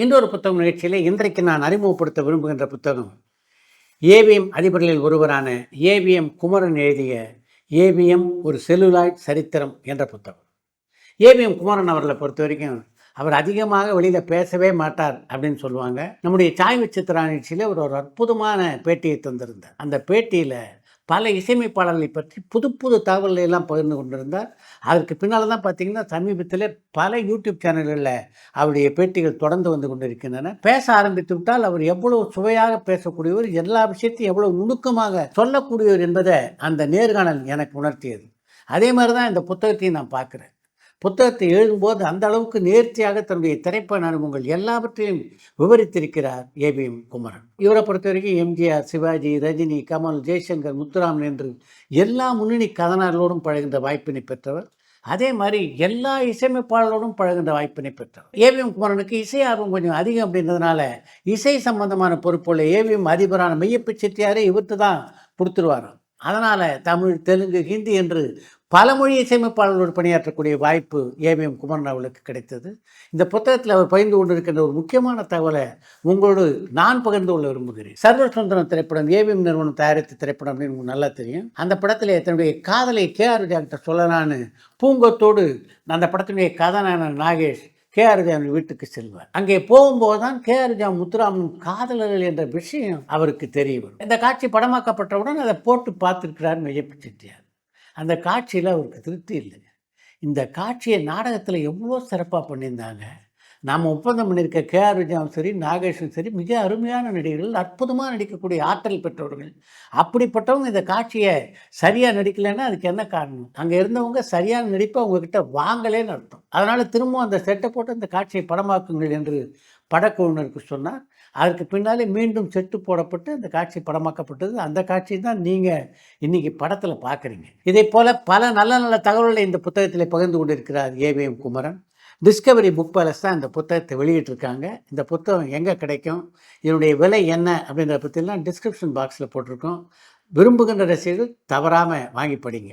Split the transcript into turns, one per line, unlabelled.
இன்னொரு புத்தகம் நிகழ்ச்சியில் இன்றைக்கு நான் அறிமுகப்படுத்த விரும்புகின்ற புத்தகம் ஏவிஎம் அதிபர்களில் ஒருவரான ஏவிஎம் குமரன் எழுதிய ஏவிஎம் ஒரு செல்லுலாய்ட் சரித்திரம் என்ற புத்தகம். ஏவிஎம் குமரன் அவர்களை பொறுத்த வரைக்கும் அவர் அதிகமாக வெளியில் பேசவே மாட்டார் அப்படின்னு சொல்லுவாங்க. நம்முடைய சாய் விசித்திரா நிகழ்ச்சியில் ஒரு அற்புதமான பேட்டியை தந்திருந்தார். அந்த பேட்டியில் பல இசையமைப்பாளர்களை பற்றி புது புது தகவல்களை எல்லாம் பகிர்ந்து கொண்டிருந்தார். அதற்கு பின்னால் தான் பார்த்தீங்கன்னா சமீபத்தில் பல யூடியூப் சேனல்களில் அவருடைய பேட்டிகள் தொடர்ந்து வந்து கொண்டிருக்கின்றன. பேச ஆரம்பித்து விட்டால் அவர் எவ்வளவு சுவையாக பேசக்கூடியவர், எல்லா விஷயத்தையும் எவ்வளவு நுணுக்கமாக சொல்லக்கூடியவர் என்பதை அந்த நேர்காணல் எனக்கு உணர்த்தியது. அதே மாதிரி தான் இந்த புத்தகத்தையும் நான் பார்க்குறேன். புத்தகத்தை எழுதும்போது அந்த அளவுக்கு நேர்த்தியாக தன்னுடைய திரைப்பட அனுபவங்கள் எல்லாவற்றையும் விவரித்திருக்கிறார் ஏவிஎம் குமரன். இவரை பொறுத்த வரைக்கும் எம்ஜிஆர், சிவாஜி, ரஜினி, கமல், ஜெய்சங்கர், முத்துராமன் என்று எல்லா முன்னணி கதனார்களோடும் பழகின்ற வாய்ப்பினை பெற்றவர். அதே மாதிரி எல்லா இசையமைப்பாளரோடும் பழகின்ற வாய்ப்பினை பெற்றவர். ஏவிஎம் குமரனுக்கு இசை ஆர்வம் கொஞ்சம் அதிகம் அப்படின்றதுனால இசை சம்பந்தமான பொறுப்புள்ள ஏவிஎம் அதிபரான மெய்யப்ப செட்டியாரே இவர்த்து தான் கொடுத்துருவாராம். அதனால் தமிழ், தெலுங்கு, ஹிந்தி என்று பல மொழி இசையமைப்பாளர்களோடு பணியாற்றக்கூடிய வாய்ப்பு ஏவிஎம் குமரன் அவர்களுக்கு கிடைத்தது. இந்த புத்தகத்தில் அவர் பகிர்ந்து கொண்டிருக்கின்ற ஒரு முக்கியமான தகவலை உங்களோடு நான் பகிர்ந்து கொள்ள விரும்புகிறேன். சர்வர் சுந்தரம் திரைப்படம் ஏவிஎம் நிறுவனம் தயாரித்த திரைப்படம் அப்படின்னு உங்களுக்கு நல்லா தெரியும். அந்த படத்தில் தன்னுடைய காதலை கேஆர் விஜயா கிட்ட சொல்லலான்னு பூங்கத்தோடு அந்த படத்தினுடைய கதாநாயகன் நாகேஷ் கேஆர் விஜயாவின் வீட்டுக்கு செல்வார். அங்கே போகும்போது தான் கேஆர் விஜயா முத்துராமன் காதலர்கள் என்ற விஷயம் அவருக்கு தெரிய வரும். இந்த காட்சி படமாக்கப்பட்டவுடன் அதை போட்டு பார்த்துருக்கிறார் மெய்யப்ப செட்டியார். அந்த காட்சியில் அவருக்கு திருப்தி இல்லைங்க. இந்த காட்சியை நாடகத்தில் எவ்வளோ சிறப்பாக பண்ணியிருந்தாங்க. நாம் ஒப்பந்தம் பண்ணியிருக்க கேஆர் விஜயாவும் சரி, நாகேஷும் சரி மிக அருமையான நடிகர்கள், அற்புதமாக நடிக்கக்கூடிய ஆற்றல் பெற்றவர்கள். அப்படிப்பட்டவங்க இந்த காட்சியை சரியாக நடிக்கலைன்னா அதுக்கு என்ன காரணம்? அங்கே இருந்தவங்க சரியான நடிப்பை அவங்கக்கிட்ட வாங்கலேன்னு அர்த்தம். அதனால் திரும்பவும் அந்த செட்டை போட்டு அந்த காட்சியை படமாக்குங்கள் என்று படக்குழுவினருக்கு சொன்னார். அதற்கு பின்னாலே மீண்டும் செட்டு போடப்பட்டு அந்த காட்சி படமாக்கப்பட்டது. அந்த காட்சி தான் நீங்கள் இன்றைக்கி படத்தில் பார்க்குறீங்க. இதே போல் பல நல்ல நல்ல தகவல்களை இந்த புத்தகத்தில் பகிர்ந்து கொண்டிருக்கிறார் AVM Kumaran. Discovery book palace தான் இந்த புத்தகத்தை வெளியிட்டிருக்காங்க. இந்த புத்தகம் எங்கே கிடைக்கும், இதனுடைய விலை என்ன அப்படின்றத பற்றிலாம் டிஸ்கிரிப்ஷன் பாக்ஸில் போட்டிருக்கோம். விரும்புகின்ற ரசிகர்கள் தவறாமல் வாங்கி படிங்க.